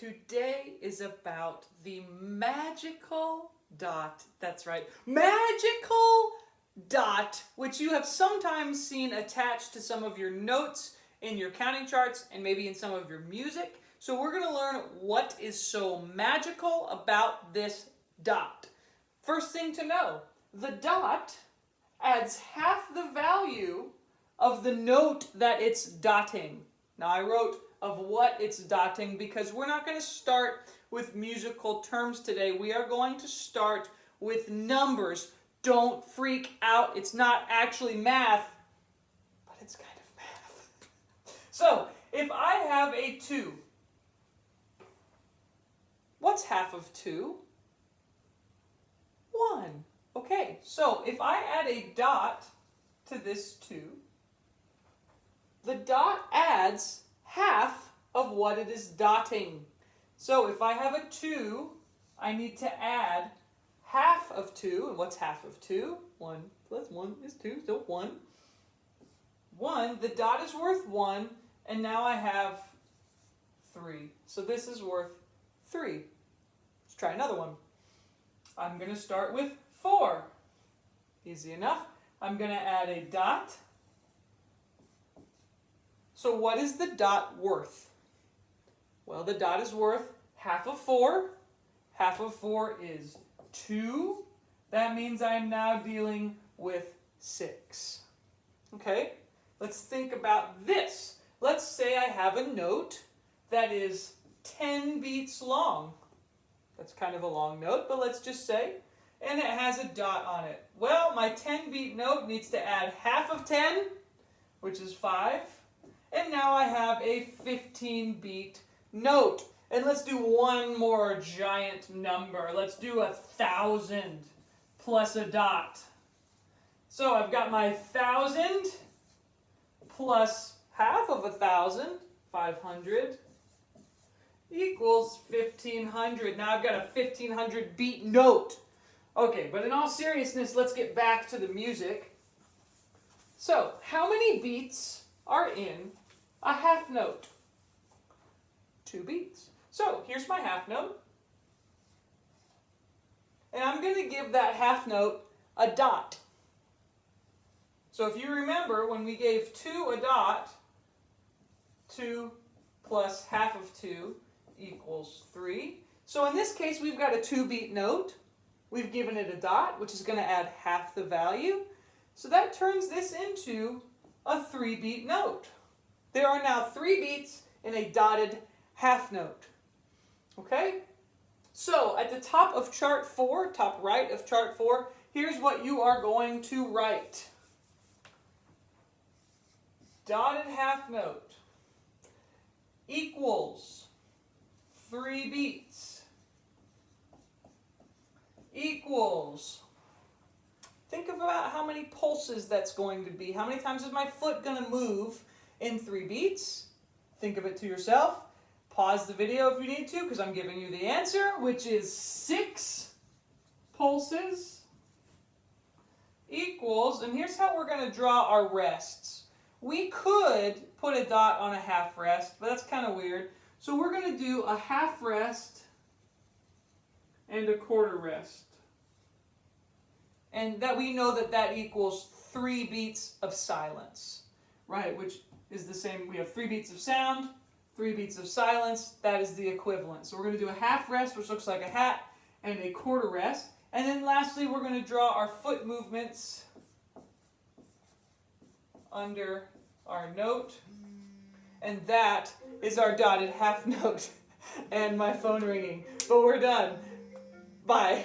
today is about the magical dot. That's right, magical dot, which you have sometimes seen attached to some of your notes in your counting charts and maybe in some of your music. So we're going to learn what is so magical about this dot. First thing to know, the dot adds half the value of the note that it's dotting. Now I wrote of what it's dotting because we're not going to start with musical terms today. We are going to start with numbers. Don't freak out. It's not actually math, but it's kind of math. So, if I have a 2, what's half of 2? 1. Okay, so if I add a dot to this 2, the dot adds half of what it is dotting. So if I have a 2, I need to add half of 2. And what's half of 2? 1 plus 1 is 2, so 1. 1, the dot is worth 1, and now I have 3. So this is worth 3. Let's try another one. I'm going to start with 4. Easy enough. I'm going to add a dot. So what is the dot worth? Well, the dot is worth half of 4. Half of 4 is 2. That means I'm now dealing with 6. Okay, let's think about this. Let's say I have a note that is 10 beats long. That's kind of a long note, but let's just say, and it has a dot on it. Well, my 10-beat note needs to add half of 10, which is 5. And now I have a 15-beat note. And let's do one more giant number. Let's do 1,000 plus a dot. So I've got my 1,000 plus half of 1,000, 500, equals 1,500. Now I've got a 1,500-beat note. Okay, but in all seriousness, let's get back to the music. So, how many beats are in a half note? 2 beats. So, here's my half note. And I'm going to give that half note a dot. So if you remember, when we gave 2 a dot, 2 plus half of 2 equals 3. So in this case, we've got a 2-beat note. We've given it a dot, which is going to add half the value. So that turns this into a 3-beat note. There are now 3 beats in a dotted half note. Okay? So at the top of chart 4, top right of chart 4, here's what you are going to write. Dotted half note equals 3 beats equals, think about how many pulses that's going to be. How many times is my foot going to move in 3 beats? Think of it to yourself. Pause the video if you need to, because I'm giving you the answer, which is 6 pulses equals, and here's how we're going to draw our rests. We could put a dot on a half rest, but that's kind of weird. So we're going to do a half rest and a quarter rest. And that we know that that equals 3 beats of silence, right? Which is the same. We have 3 beats of sound, 3 beats of silence. That is the equivalent. So we're going to do a half rest, which looks like a hat, and a quarter rest. And then lastly, we're going to draw our foot movements under our note. And that is our dotted half note. And my phone ringing. But we're done. Bye.